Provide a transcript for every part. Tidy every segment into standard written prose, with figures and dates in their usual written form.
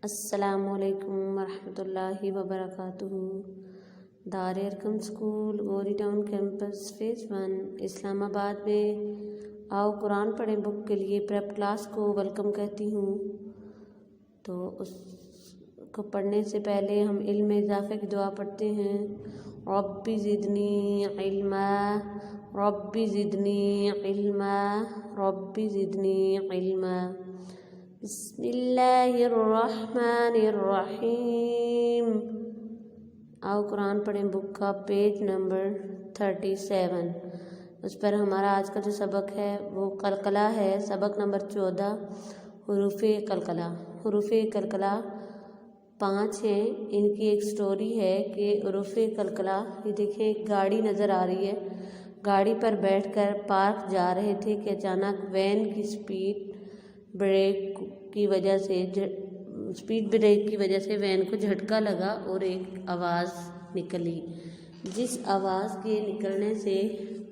السلام علیکم ورحمۃ اللہ وبرکاتہ۔ دار ارقم اسکول گوری ٹاؤن کیمپس فیز 1 اسلام آباد میں آؤ قرآن پڑھیں بک کے لیے پریپ کلاس کو ویلکم کہتی ہوں۔ تو اس کو پڑھنے سے پہلے ہم علم اضافے کی دعا پڑھتے ہیں۔ ربی زدنی علما، ربی زدنی علما، ربی زدنی علما۔ بسم اللہ الرحمن الرحیم۔ آؤ قرآن پڑھیں بک کا پیج نمبر 37۔ اس پر ہمارا آج کا جو سبق ہے وہ قلقلہ ہے، سبق نمبر 14 حروف قلقلہ۔ حروف قلقلہ 5 ہیں۔ ان کی ایک سٹوری ہے کہ حروف قلقلہ، یہ دیکھیں ایک گاڑی نظر آ رہی ہے، گاڑی پر بیٹھ کر پارک جا رہے تھے کہ اچانک وین کی اسپیڈ بریک کی وجہ سے وین کو جھٹکا لگا اور ایک آواز نکلی، جس آواز کے نکلنے سے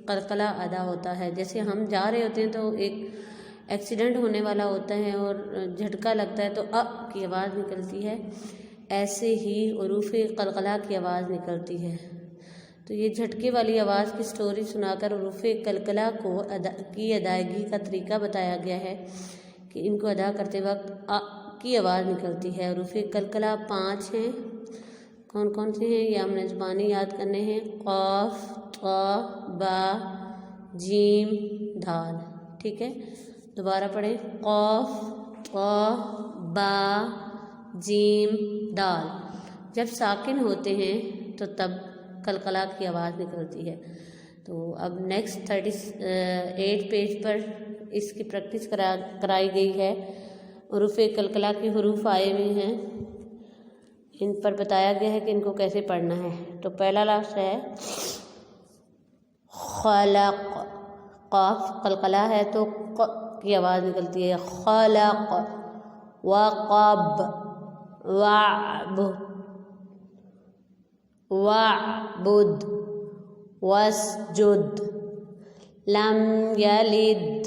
قلقلہ ادا ہوتا ہے۔ جیسے ہم جا رہے ہوتے ہیں تو ایک ایکسیڈنٹ ہونے والا ہوتا ہے اور جھٹکا لگتا ہے تو کی آواز نکلتی ہے، ایسے ہی حروف قلقلہ کی آواز نکلتی ہے۔ تو یہ جھٹکے والی آواز کی سٹوری سنا کر حروف قلقلہ کی ادائیگی کا طریقہ بتایا گیا ہے کہ ان کو ادا کرتے وقت کی آواز نکلتی ہے۔ حروف قلقلہ 5 ہیں۔ کون کون سے ہیں یہ ہم نے زبانی یاد کرنے ہیں۔ قاف، طا، با، جیم، دال۔ ٹھیک ہے، دوبارہ پڑھیں۔ قاف، طا، با، جیم، دال۔ جب ساکن ہوتے ہیں تو تب قلقلہ کی آواز نکلتی ہے۔ تو اب نیکسٹ 38 پیج پر اس کی پریکٹس کرائی گئی ہے۔ حروف قلقلہ کے حروف آئے ہوئے ہیں، ان پر بتایا گیا ہے کہ ان کو کیسے پڑھنا ہے۔ تو پہلا لفظ ہے خلق۔ قاف قلقلہ ہے تو ق کی آواز نکلتی ہے۔ خلق، وقب، وعب، وعبد، واسجد، لم یلد،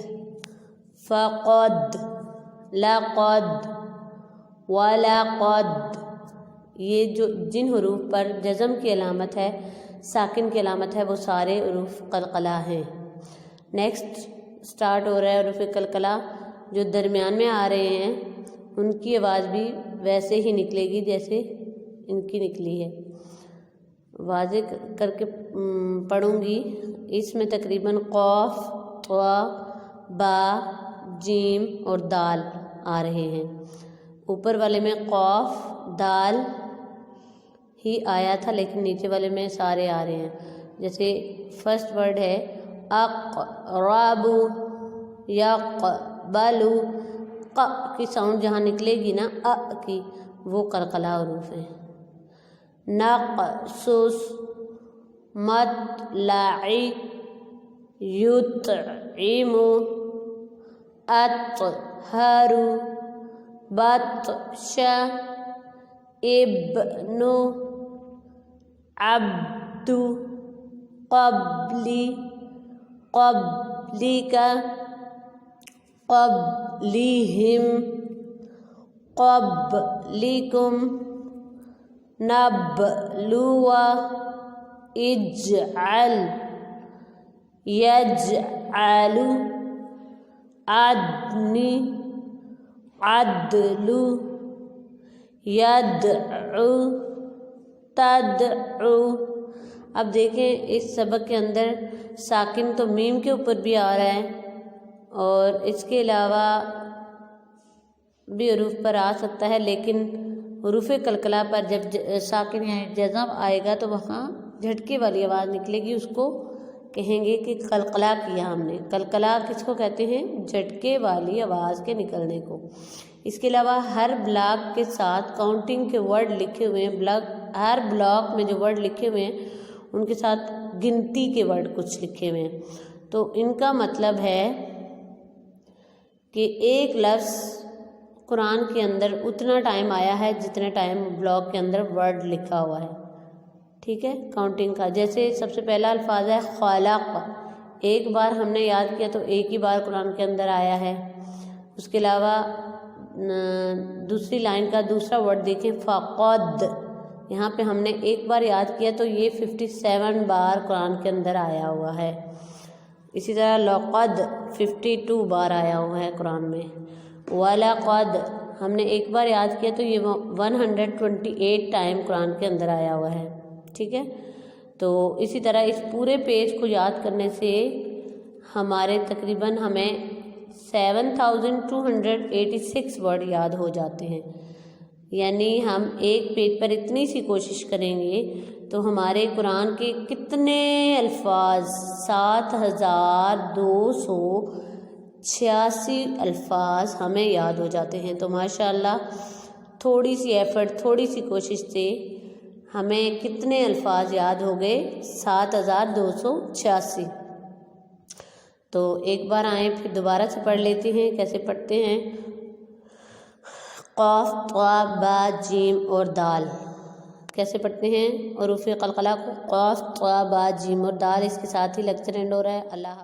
فقد، لقد، ولقد۔ یہ جو جن حروف پر جزم کی علامت ہے، ساکن کی علامت ہے، وہ سارے حروف قلقلہ ہیں۔ نیکسٹ سٹارٹ ہو رہا ہے حروف قلقلہ جو درمیان میں آ رہے ہیں، ان کی آواز بھی ویسے ہی نکلے گی جیسے ان کی نکلی ہے۔ واضح کر کے پڑھوں گی۔ اس میں تقریباً قاف، طا، با، جیم اور دال آ رہے ہیں۔ اوپر والے میں قاف، دال ہی آیا تھا لیکن نیچے والے میں سارے آ رہے ہیں۔ جیسے فرسٹ ورڈ ہے اقرب، یقبل، ق کی ساؤنڈ جہاں نکلے گی نا کی، وہ قلقلہ حروف ہیں۔ نقصص، مطلع، یطعم، اطہر، بطش، ابن، عبد، قبلی، قبلک، قبلہم، قبلکم، نبلو، اجعل، یجعل، عدن، عدل، یدعو، تدعو۔ اب دیکھیں اس سبق کے اندر ساکن تو میم کے اوپر بھی آ رہا ہے اور اس کے علاوہ بھی حروف پر آ سکتا ہے، لیکن حروف قلقلہ پر جب ساکن یا جزم آئے گا تو وہاں جھٹکے والی آواز نکلے گی، اس کو کہیں گے کہ قلقلہ کیا ہم نے۔ قلقلہ کس کو کہتے ہیں؟ جھٹکے والی آواز کے نکلنے کو۔ اس کے علاوہ ہر بلاک کے ساتھ کاؤنٹنگ کے ورڈ لکھے ہوئے ہیں، ہر بلاک میں جو ورڈ لکھے ہوئے ہیں ان کے ساتھ گنتی کے ورڈ کچھ لکھے ہوئے ہیں۔ تو ان کا مطلب ہے کہ ایک لفظ قرآن کے اندر اتنا ٹائم آیا ہے جتنے ٹائم بلاک کے اندر ورڈ لکھا ہوا ہے۔ ٹھیک ہے، کاؤنٹنگ کا۔ جیسے سب سے پہلا الفاظ ہے خلق، ایک بار ہم نے یاد کیا تو ایک ہی بار قرآن کے اندر آیا ہے۔ اس کے علاوہ دوسری لائن کا دوسرا ورڈ دیکھیں فقد، یہاں پہ ہم نے ایک بار یاد کیا تو یہ 57 بار قرآن کے اندر آیا ہوا ہے. اسی طرح لقد 52 بار آیا ہوا ہے قرآن میں. ولقد ہم نے ایک بار یاد کیا تو یہ 128 ٹائم قرآن کے اندر آیا ہوا ہے. ٹھیک ہے، تو اسی طرح اس پورے پیج کو یاد کرنے سے ہمارے تقریباً ہمیں 7286 ورڈ یاد ہو جاتے ہیں. یعنی ہم ایک پیج پر اتنی سی کوشش کریں گے تو ہمارے قرآن کے کتنے الفاظ 7286 الفاظ ہمیں یاد ہو جاتے ہیں. تو ماشاءاللہ تھوڑی سی ایفرٹ، تھوڑی سی کوشش سے ہمیں کتنے الفاظ یاد ہو گئے 7286. تو ایک بار آئیں پھر دوبارہ سے پڑھ لیتے ہیں. کیسے پڑھتے ہیں؟ قاف طا با جیم اور دال کیسے پڑھتے ہیں؟ حروف قلقلہ کو قاف طا با جیم اور دال، اس کے ساتھ ہی لیکچر اینڈ ہو رہا ہے. اللہ حافظ.